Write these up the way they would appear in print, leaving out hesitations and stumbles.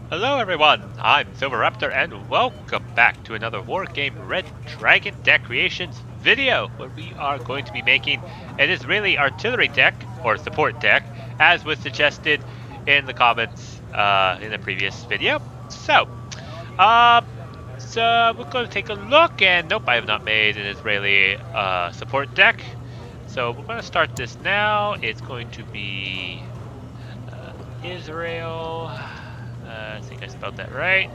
Hello everyone, I'm Silverraptor and welcome back to another Wargame Red Dragon deck creations video where we are going to be making an Israeli artillery deck, or support deck, as was suggested in the comments in the previous video. Uh, so we're going to take a look, and nope, I have not made an Israeli support deck. So we're going to start this now. It's going to be Israel. I think I spelled that right.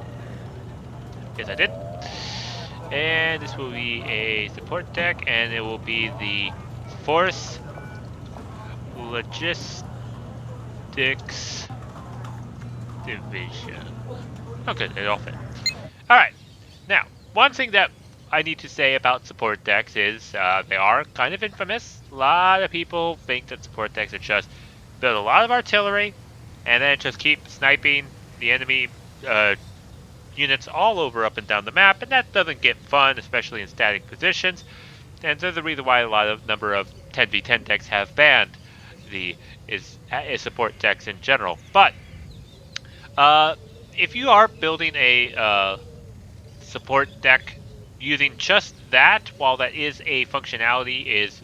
Yes, I did. And this will be a support deck, and it will be the Force Logistics Division. Oh, good, it all fit. Alright, now, one thing that I need to say about support decks is they are kind of infamous. A lot of people think that support decks are just build a lot of artillery and then just keep sniping the enemy units all over up and down the map, and that doesn't get fun, especially in static positions. And there's a reason why a number of 10v10 decks have banned the support decks in general. But if you are building a support deck using just that, while that is a functionality, is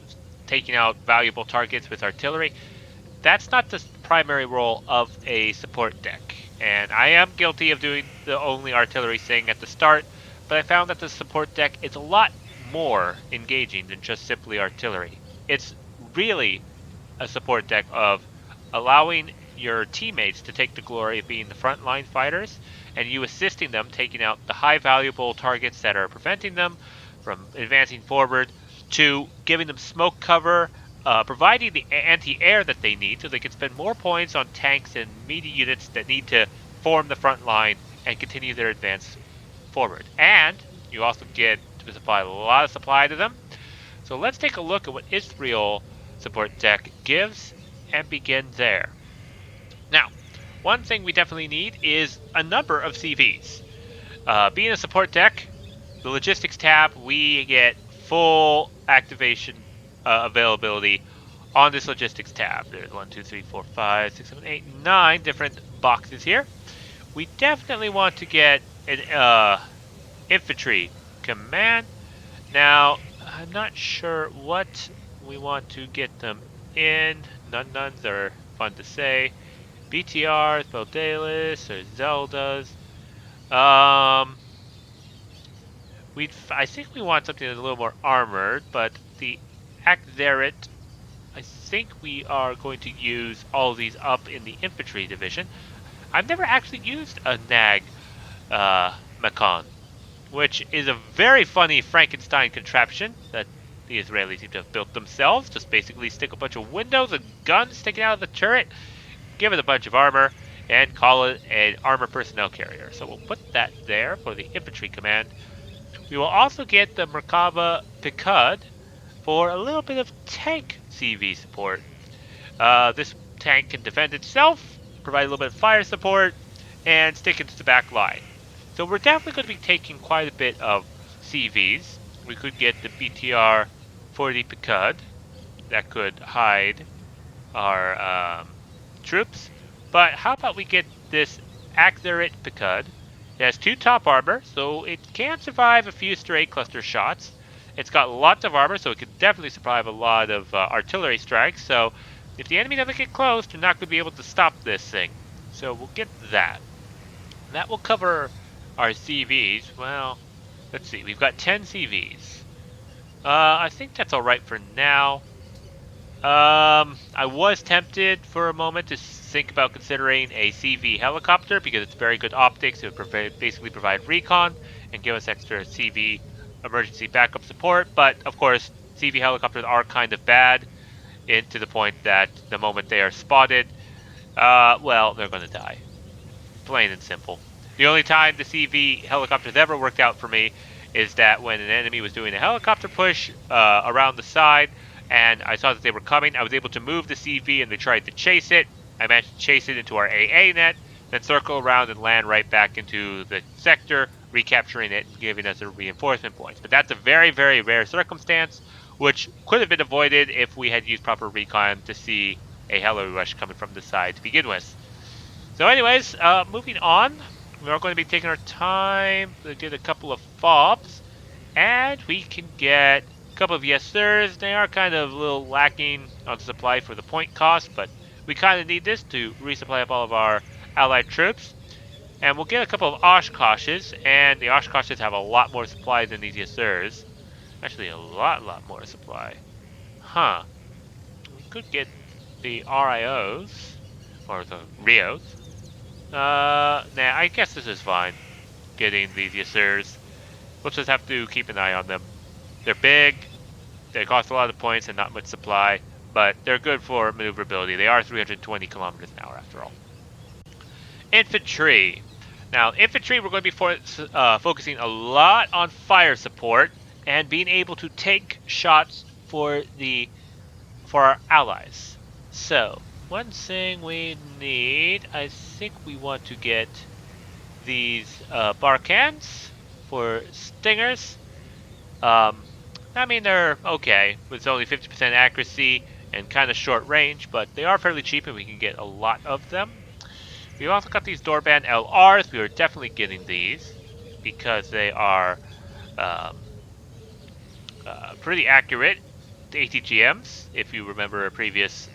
taking out valuable targets with artillery, that's not the primary role of a support deck. And I am guilty of doing the only artillery thing at the start, but I found that the support deck is a lot more engaging than just simply artillery. It's really a support deck of allowing your teammates to take the glory of being the frontline fighters, and you assisting them taking out the high valuable targets that are preventing them from advancing forward, to giving them smoke cover, providing the anti-air that they need so they can spend more points on tanks and meaty units that need to form the front line and continue their advance forward. And you also get to supply a lot of supply to them. So let's take a look at what Israel support deck gives and begin there. Now, one thing we definitely need is a number of CVs. Being a support deck, the logistics tab, we get full activation availability on this logistics tab. There's 1, 2, 3, 4, 5, 6, 7, 8, 9 different boxes here. We definitely want to get an infantry command. Now, I'm not sure what we want to get them in. Nuns are fun to say. BTRs, Bodalis, or Zeldas. I think we want something that's a little more armored, but the Akzerit, I think we are going to use all of these up in the infantry division. I've never actually used a Nag Macon, which is a very funny Frankenstein contraption that the Israelis seem to have built themselves. Just basically stick a bunch of windows and guns sticking out of the turret, give it a bunch of armor, and call it an armor personnel carrier. So we'll put that there for the infantry command. We will also get the Merkava Picard for a little bit of tank CV support. This tank can defend itself, provide a little bit of fire support, and stick into the back line. So we're definitely going to be taking quite a bit of CVs. We could get the BTR 40 Picard that could hide our troops. But how about we get this Akzerit Picard? It has 2 top armor, so it can survive a few stray cluster shots. It's got lots of armor, so it can definitely survive a lot of artillery strikes. So if the enemy doesn't get close, they're not going to be able to stop this thing. So we'll get that. That will cover our CVs. Well, let's see. We've got 10 CVs. I think that's all right for now. I was tempted for a moment to think about considering a CV helicopter because it's very good optics. It would basically provide recon and give us extra CV emergency backup support. But of course, CV helicopters are kind of bad, to the point that the moment they are spotted, well, they're going to die. Plain and simple. The only time the CV helicopters ever worked out for me is that when an enemy was doing a helicopter push around the side, and I saw that they were coming, I was able to move the CV and they tried to chase it. I managed to chase it into our AA net, then circle around and land right back into the sector, recapturing it and giving us a reinforcement point. But that's a very, very rare circumstance, which could have been avoided if we had used proper recon to see a heli rush coming from the side to begin with. So anyways, moving on. We are going to be taking our time to get a couple of fobs, and we can get a couple of yes sirs. They are kind of a little lacking on supply for the point cost, but we kind of need this to resupply up all of our allied troops. And we'll get a couple of Oshkoshes, and the Oshkoshes have a lot more supply than these yes sirs. Actually, a lot more supply. Huh. We could get the RIOs, or the Rios. Nah, I guess this is fine. Getting these Yasirs. We'll just have to keep an eye on them. They're big, they cost a lot of points and not much supply, but they're good for maneuverability. They are 320 kilometers an hour after all. Infantry. Now, infantry, we're going to be focusing a lot on fire support and being able to take shots for our allies. So, one thing we need, I think we want to get these Barkans for stingers. I mean, they're okay with only 50% accuracy and kind of short range, but they are fairly cheap and we can get a lot of them. We've also got these Doorband LRs. We are definitely getting these because they are pretty accurate ATGMs, if you remember a previous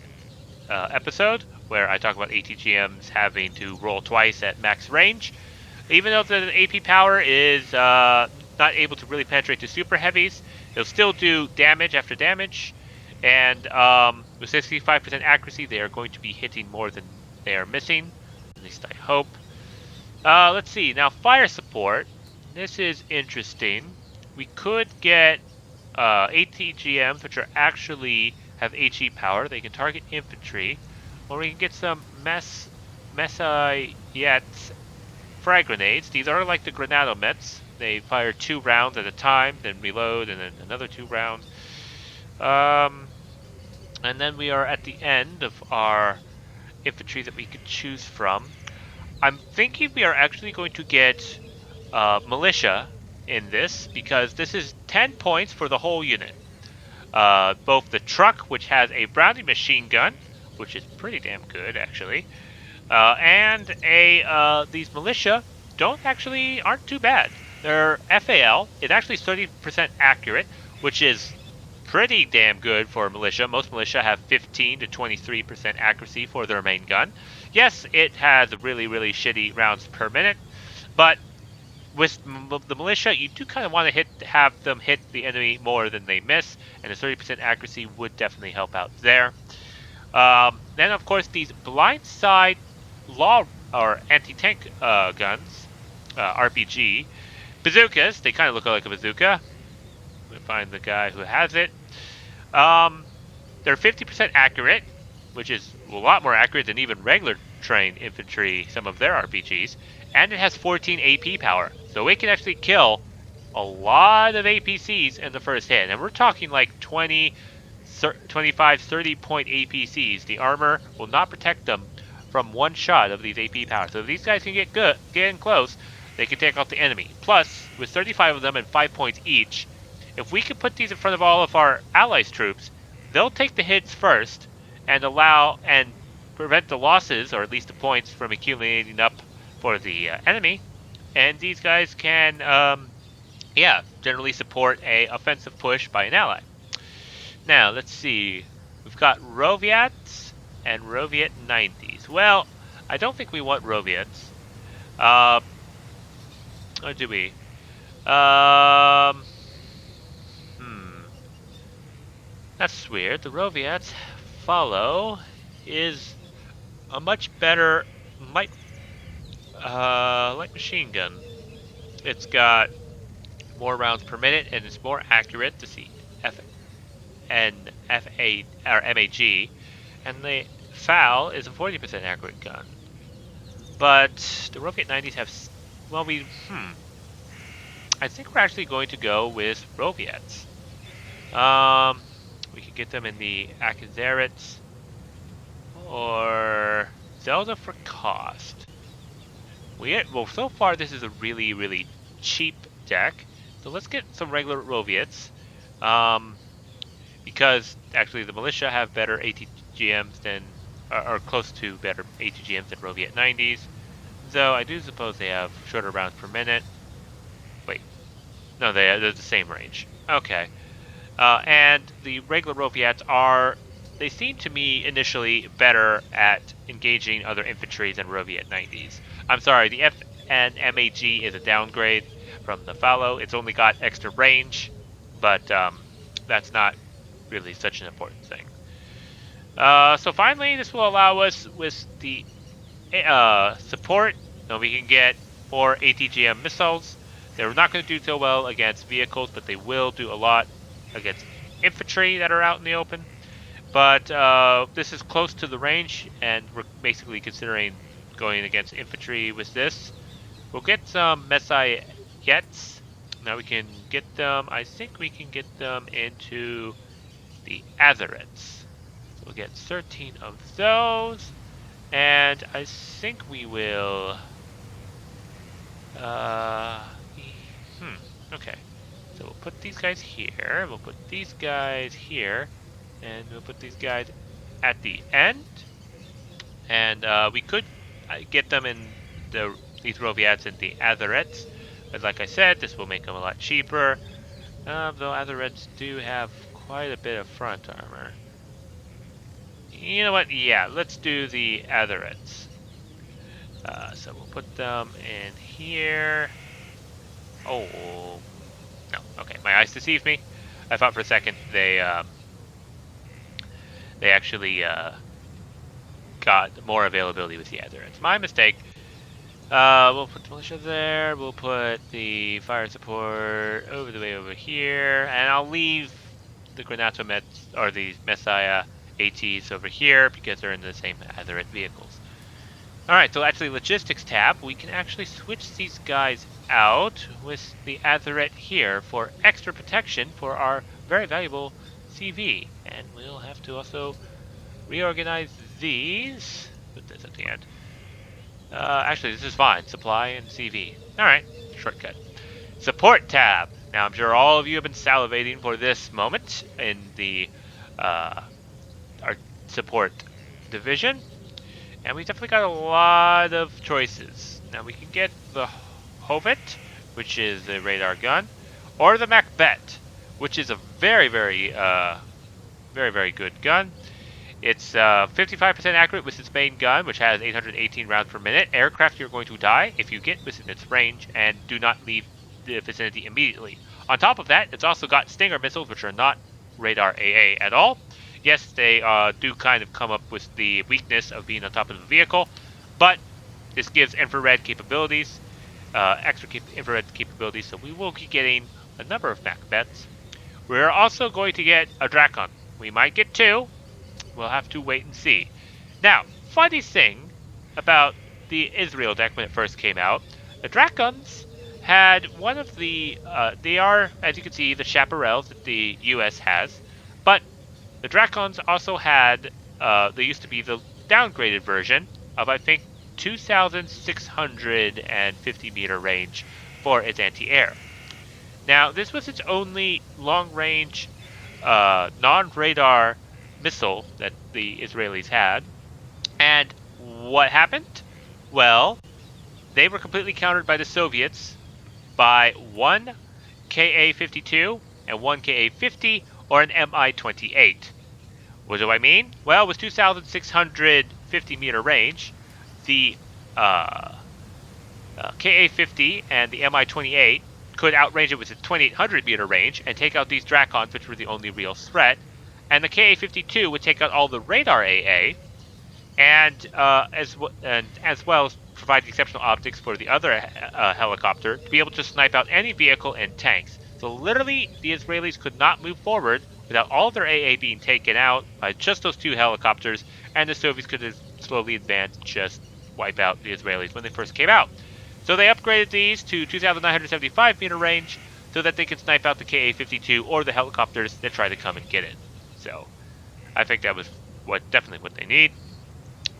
episode where I talk about ATGMs having to roll twice at max range. Even though the AP power is not able to really penetrate to super heavies, it'll still do damage after damage. And with 65% accuracy, they are going to be hitting more than they are missing. At least I hope. Let's see. Now, fire support. This is interesting. We could get ATGMs, which are actually have HE power. They can target infantry. Or we can get some Messiets frag grenades. These are like the Granatomets. They fire 2 rounds at a time, then reload, and then another 2 rounds. And then we are at the end of our infantry that we could choose from. I'm thinking we are actually going to get militia in this, because this is 10 points for the whole unit. Both the truck, which has a Browning machine gun, which is pretty damn good actually, and these militia aren't too bad. They're FAL. It's actually 30% accurate, which is pretty damn good for militia. Most militia have 15 to 23% accuracy for their main gun. Yes, it has really shitty rounds per minute, but with the militia, you do kind of want to have them hit the enemy more than they miss, and a 30% accuracy would definitely help out there. Then, of course, these blindside law or anti-tank guns, RPG, bazookas. They kind of look like a bazooka. Let me find the guy who has it. They're 50% accurate, which is a lot more accurate than even regular trained infantry, some of their RPGs. And it has 14 AP power, so it can actually kill a lot of APCs in the first hit. And we're talking like 20, 25, 30 point APCs. The armor will not protect them from one shot of these AP power. So if these guys can get in close, they can take out the enemy. Plus, with 35 of them and 5 points each, if we can put these in front of all of our allies' troops, they'll take the hits first and prevent the losses, or at least the points, from accumulating up for the enemy. And these guys can, generally support a offensive push by an ally. Now, let's see. We've got Roviats and Roviat 90s. Well, I don't think we want Roviats. Or do we? That's weird. The Roviats follow is a much better light machine gun. It's got more rounds per minute and it's more accurate to see FA or MAG, and the FAL is a 40% accurate gun. But the Roviat 90s have, I think we're actually going to go with Roviats. We could get them in the Akazerits or Zelda for cost. So far this is a really cheap deck. So let's get some regular Roviats. Because actually the militia have better ATGMs than, or close to better ATGMs than Roviat 90s. though. I do suppose they have shorter rounds per minute. Wait, no, they're the same range. Okay. And the regular Roviats they seem to me initially better at engaging other infantry than Roviat 90s. I'm sorry, the FN MAG is a downgrade from the Fallow. It's only got extra range, but that's not really such an important thing. So finally, this will allow us with the support, so we can get more ATGM missiles. They're not going to do so well against vehicles, but they will do a lot against infantry that are out in the open. But this is close to the range, and we're basically considering going against infantry with this. We'll get some Messiahets. Now we can get them, I think we can get them into the Azarets. So we'll get 13 of those. And I think we will... okay. So we'll put these guys here, we'll put these guys here, and we'll put these guys at the end. And we could get them in these Roviats in the Azarets, but like I said, this will make them a lot cheaper. Though Azarets do have quite a bit of front armor. You know what? Yeah, let's do the Azarets. So we'll put them in here. Oh, no. Okay, my eyes deceived me. I thought for a second they actually got more availability with the Azarets. My mistake. We'll put the militia there. We'll put the fire support over the way over here, and I'll leave the Granato Mets or the Messiah ATs over here because they're in the same Azaret vehicles. Alright, so actually logistics tab, we can actually switch these guys out with the Azaret here for extra protection for our very valuable CV. And we'll have to also reorganize these. Put this at the end. Actually, this is fine. Supply and CV. Alright, shortcut. Support tab. Now, I'm sure all of you have been salivating for this moment in the our support division, and we definitely got a lot of choices. Now we can get the Hovet, which is a radar gun, or the Macbeth, which is a very good gun. It's 55% accurate with its main gun, which has 818 rounds per minute. Aircraft, you're going to die if you get within its range and do not leave the vicinity immediately. On top of that, it's also got Stinger missiles, which are not radar AA at all. Yes, they do kind of come up with the weakness of being on top of the vehicle, but this gives infrared capabilities, infrared capabilities, so we will be getting a number of Macbeths. We're also going to get a Drakon. We might get two. We'll have to wait and see. Now, funny thing about the Israel deck when it first came out, the Drakons had one of the, they are, as you can see, the chaparrals that the US has, but the Drakons also had, they used to be the downgraded version of, I think, 2,650 meter range for its anti-air. Now, this was its only long-range, non-radar missile that the Israelis had. And what happened? Well, they were completely countered by the Soviets by one Ka-52 and one Ka-50 or an Mi-28. What do I mean? Well, with 2,650 meter range, the Ka-50 and the Mi-28 could outrange it with its 2,800 meter range and take out these Drakons, which were the only real threat. And the Ka-52 would take out all the radar AA, and as well as provide exceptional optics for the other helicopter to be able to snipe out any vehicle and tanks. So literally, the Israelis could not move forward without all of their AA being taken out by just those two helicopters, and the Soviets could slowly advance and just wipe out the Israelis when they first came out. So they upgraded these to 2,975 meter range so that they can snipe out the Ka-52 or the helicopters that try to come and get it. So I think that was definitely what they need.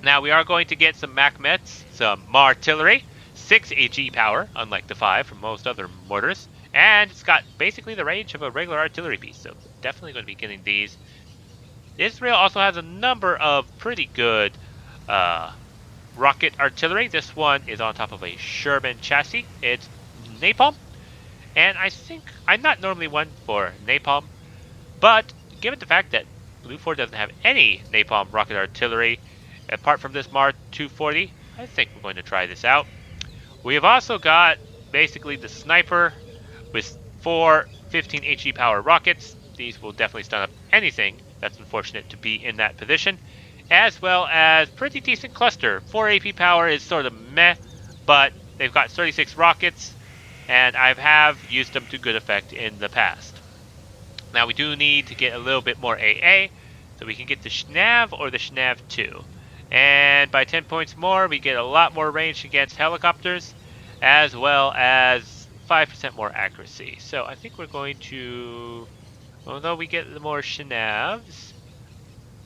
Now we are going to get some Macmets, some artillery, 6 AG power, unlike the 5 from most other mortars, and it's got basically the range of a regular artillery piece, so definitely going to be getting these. Israel also has a number of pretty good rocket artillery. This one is on top of a Sherman chassis. It's napalm. And I think I'm not normally one for napalm, but given the fact that Blue 4 doesn't have any napalm rocket artillery, apart from this Mar 240, I think we're going to try this out. We have also got basically the sniper with 4 15 HE power rockets. These will definitely stun up anything that's unfortunate to be in that position, as well as pretty decent cluster. 4 AP power is sort of meh, but they've got 36 rockets, and I have used them to good effect in the past. Now we do need to get a little bit more AA, so we can get the Schnav or the Schnav 2. And by 10 points more, we get a lot more range against helicopters, as well as 5% more accuracy. So I think we're going to, although we get the more Schnavs,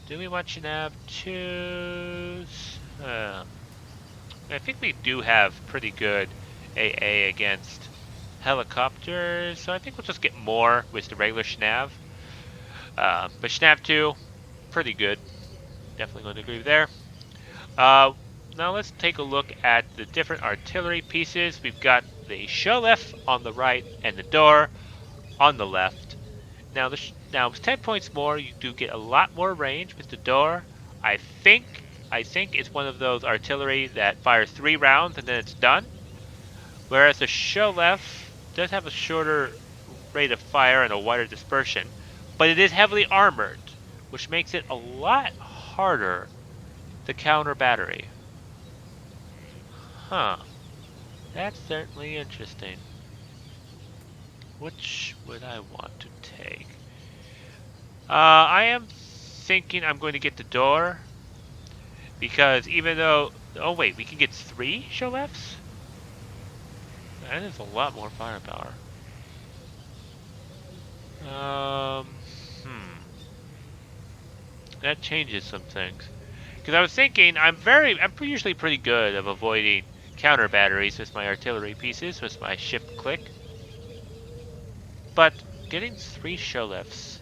do we want Schnav 2s? I think we do have pretty good AA against helicopters, so I think we'll just get more with the regular Schnav. But Schnav 2, pretty good. Definitely going to agree there. Now let's take a look at the different artillery pieces. We've got the Sholef on the right and the door on the left. Now, with 10 points more, you do get a lot more range with the door. I think it's one of those artillery that fires 3 rounds and then it's done. Whereas the Sholef does have a shorter rate of fire and a wider dispersion, but it is heavily armored, which makes it a lot harder to counter battery. Huh. That's certainly interesting. Which would I want to take? I am thinking I'm going to get the door, because even though... Oh wait, we can get 3 Sholefs? That is a lot more firepower. That changes some things. Because I was thinking, I'm usually pretty good of avoiding counter batteries with my artillery pieces, with my shift click. But getting 3 Sholefs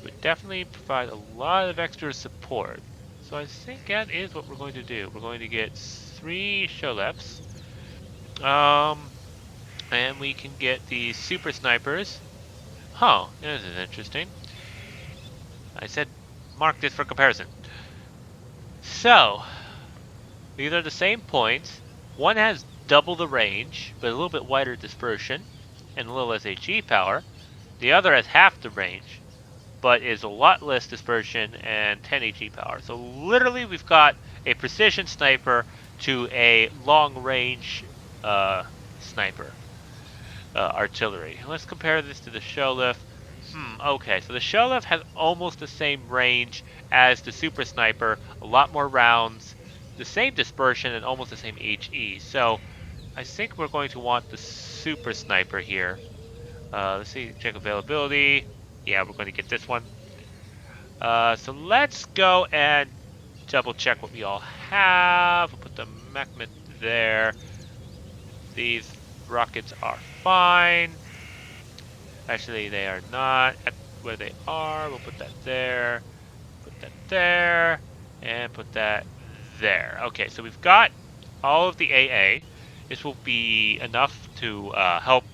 would definitely provide a lot of extra support. So I think that is what we're going to do. We're going to get 3 Sholefs. And we can get these super snipers. Huh, this is interesting. I said mark this for comparison. So, these are the same points. One has double the range, but a little bit wider dispersion, and a little less HE power. The other has half the range, but is a lot less dispersion and 10 HE power. So literally we've got a precision sniper to a long range sniper artillery. Let's compare this to the Sholef. Okay, so the Sholef has almost the same range as the super sniper, a lot more rounds, the same dispersion, and almost the same HE. So I think we're going to want the super sniper here. Let's see, check availability. Yeah, we're going to get this one. So let's go and double check what we all have. We'll put the Machmet there. These rockets are fine. Actually, they are not at where they are. We'll put that there, put that there, and put that there. Okay, so we've got all of the AA. This will be enough to help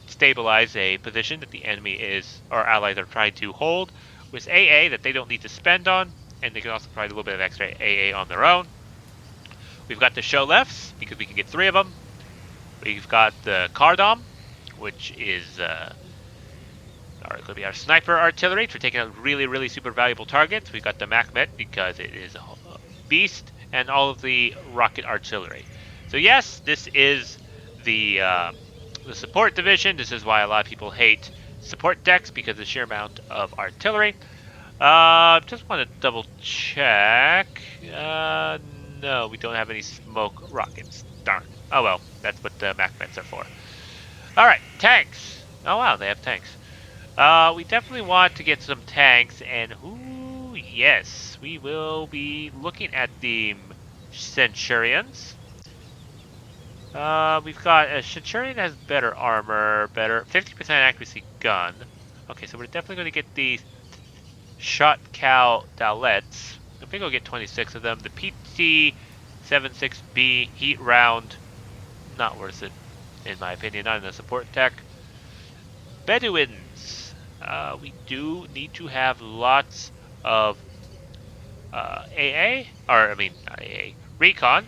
stabilize a position that the enemy or allies are trying to hold with AA that they don't need to spend on, and they can also provide a little bit of extra AA on their own. We've got the Sholefs, because we can get 3 of them. We've got the Cardom, which is going to be our sniper artillery for taking out really, really super valuable targets. We've got the Machmet, because it is a beast, and all of the rocket artillery. So yes, this is the support division. This is why a lot of people hate support decks, because of the sheer amount of artillery. Just want to double check. No, we don't have any smoke rockets. Darn. Oh well, that's what the Machmets are for. Alright, tanks. Oh wow, they have tanks. We definitely want to get some tanks, and ooh, yes, we will be looking at the Centurions. We've got a Centurion that has better armor, better 50% accuracy gun. Okay, so we're definitely going to get the Shot Cow Dowlets. I think we'll get 26 of them. The PT-76B heat round. Not worth it, in my opinion, not in a support tech. Bedouins. We do need to have lots of AA, or I mean, not AA, recon.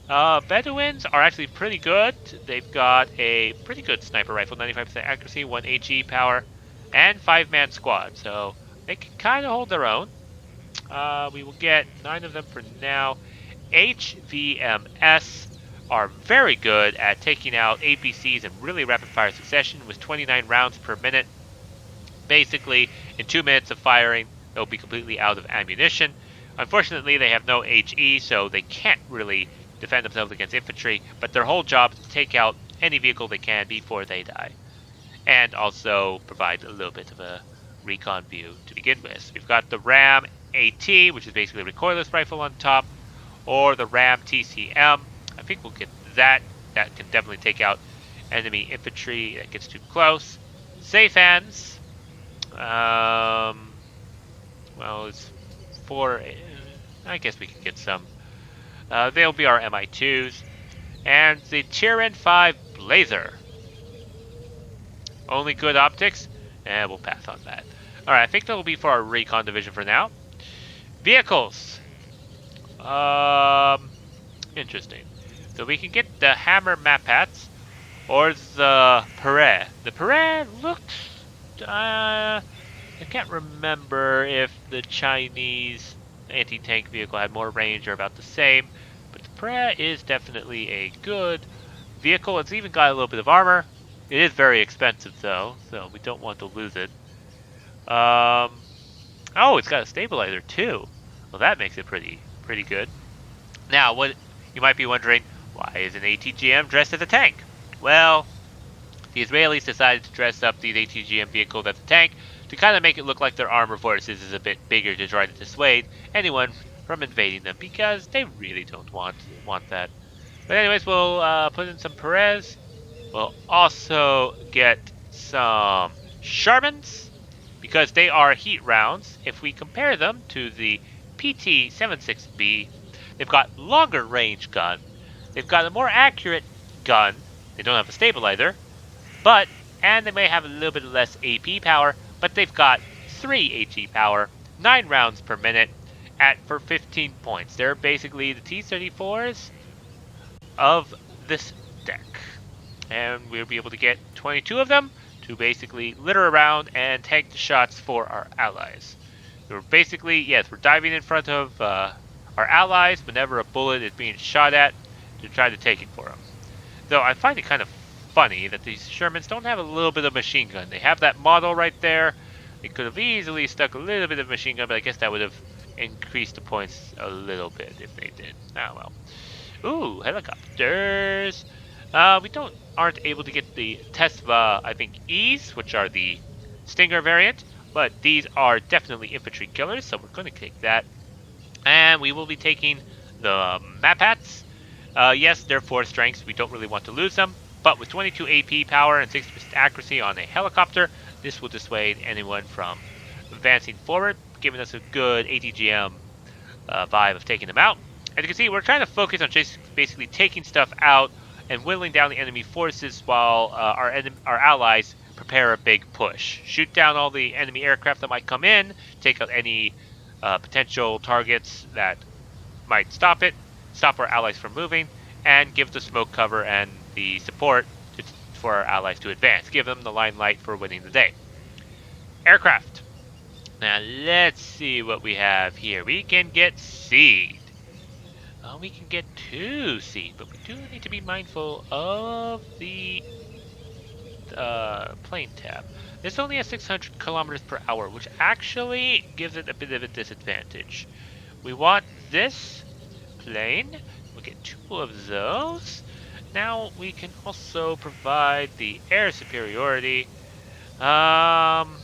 Bedouins are actually pretty good. They've got a pretty good sniper rifle, 95% accuracy, 1 HE power, and 5-man squad. So they can kind of hold their own. We will get 9 of them for now. HVMS are very good at taking out APCs in really rapid fire succession with 29 rounds per minute. Basically, in 2 minutes of firing, they'll be completely out of ammunition. Unfortunately, they have no HE, so they can't really defend themselves against infantry, but their whole job is to take out any vehicle they can before they die. And also provide a little bit of a recon view to begin with. We've got the RAM AT, which is basically a recoilless rifle on top, or the RAM TCM. I think we'll get that. That can definitely take out enemy infantry that gets too close. Safe hands. Well, it's 4. I guess we can get some. They'll be our MI2s. And the Tyran 5 Blazer. Only good optics, and we'll pass on that. Alright, I think that will be for our recon division for now. Vehicles. Interesting. So we can get the Hammer Mapats or the Perret. The Perret looked... I can't remember if the Chinese anti-tank vehicle had more range or about the same, but the Perret is definitely a good vehicle. It's even got a little bit of armor. It is very expensive though, so we don't want to lose it. Oh, it's got a stabilizer too. Well, that makes it pretty good. Now, what you might be wondering, why is an ATGM dressed as a tank? Well, the Israelis decided to dress up these ATGM vehicles as a tank to kind of make it look like their armor forces is a bit bigger to try to dissuade anyone from invading them, because they really don't want that. But anyways, we'll put in some Perez. We'll also get some Shermans, because they are heat rounds. If we compare them to the PT-76B, they've got longer range gun. They've got a more accurate gun. They don't have a stabilizer, and they may have a little bit less AP power, but they've got 3 HE power, 9 rounds per minute for 15 points. They're basically the T-34s of this deck. And we'll be able to get 22 of them to basically litter around and tank the shots for our allies. We're basically, yes, we're diving in front of our allies whenever a bullet is being shot at to try to take it for them. Though I find it kind of funny that these Shermans don't have a little bit of machine gun. They have that model right there. They could have easily stuck a little bit of machine gun, but I guess that would have increased the points a little bit if they did. Oh well. Ooh, helicopters. We aren't able to get the Tesla, I think, E's, which are the Stinger variant, but these are definitely infantry killers, so we're going to take that. And we will be taking the Mapats. Yes, they're 4 strengths. We don't really want to lose them, but with 22 AP power and 60% accuracy on a helicopter, this will dissuade anyone from advancing forward, giving us a good ATGM vibe of taking them out. As you can see, we're trying to focus on just basically taking stuff out and whittling down the enemy forces while our allies prepare a big push. Shoot down all the enemy aircraft that might come in, take out any potential targets that might stop our allies from moving, and give the smoke cover and the support for our allies to advance. Give them the limelight for winning the day. Aircraft. Now let's see what we have here. We can get Seed. We can get 2 Seed, but we do need to be mindful of the plane tab. This only has 600 kilometers per hour, which actually gives it a bit of a disadvantage. We want this plane. We'll get 2 of those. Now we can also provide the air superiority. Rams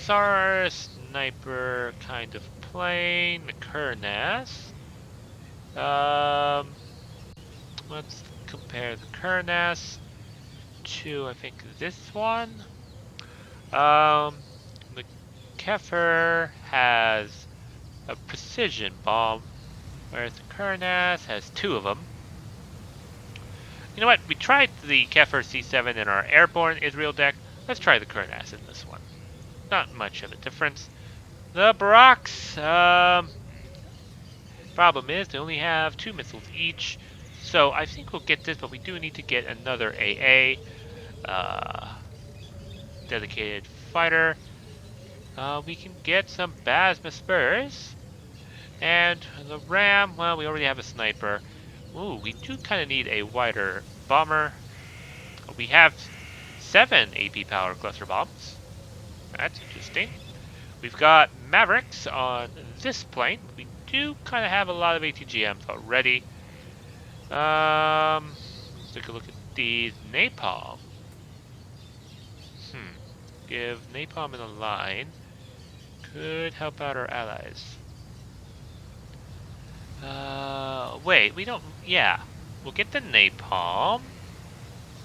are a sniper kind of plane. The Kurnas. Let's compare the Kurnas to, I think, this one. The Kefir has a precision bomb. Whereas the Kurnas has 2 of them. You know what? We tried the Kefir C7 in our airborne Israel deck. Let's try the Kurnas in this one. Not much of a difference. The Barracks, problem is they only have 2 missiles each. So I think we'll get this, but we do need to get another AA. Dedicated fighter. We can get some Basma Spurs. And the Ram, well, we already have a sniper. Ooh, we do kind of need a wider bomber. We have 7 AP power cluster bombs. That's interesting. We've got Mavericks on this plane. We do kind of have a lot of ATGMs already. Let's take a look at these Napalm. Give Napalm in a line. Could help out our allies. Wait, we don't... Yeah, we'll get the Napalm.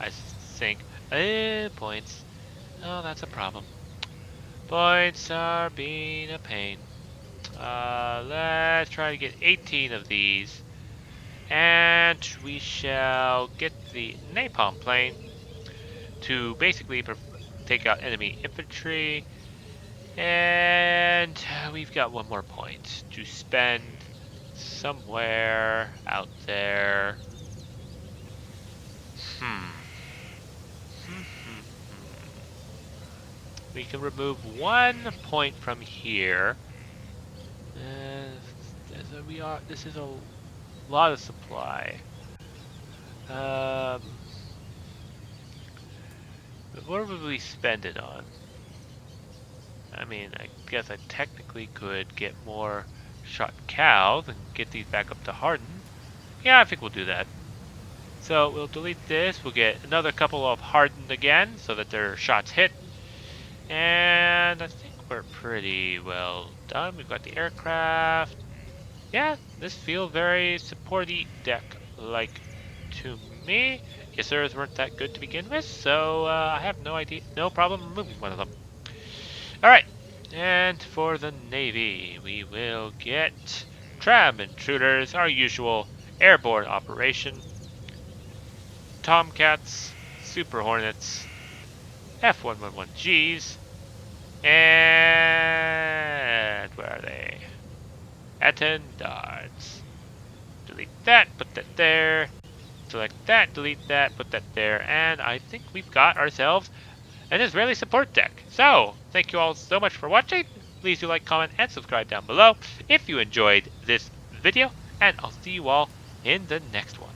I think... points. Oh, that's a problem. Points are being a pain. Let's try to get 18 of these. And we shall get the Napalm plane to basically take out enemy infantry. And we've got 1 more point to spend somewhere out there. We can remove 1 point from here. This is a lot of supply. But what would we spend it on? I mean, I guess I technically could get more shot cows and get these back up to harden. Yeah, I think we'll do that. So we'll delete this. We'll get another couple of hardened again so that their shots hit. And I think we're pretty well done. We've got the aircraft. Yeah, this feels very supporty deck-like to me. Yesers weren't that good to begin with, so I have no problem removing 1 of them. Alright, and for the Navy, we will get Tram Intruders, our usual airborne operation. Tomcats, Super Hornets, F-111Gs, and where are they? Attendards. Delete that, put that there. Select that, delete that, put that there, and I think we've got ourselves an Israeli support deck. So, thank you all so much for watching. Please do like, comment, and subscribe down below if you enjoyed this video, and I'll see you all in the next one.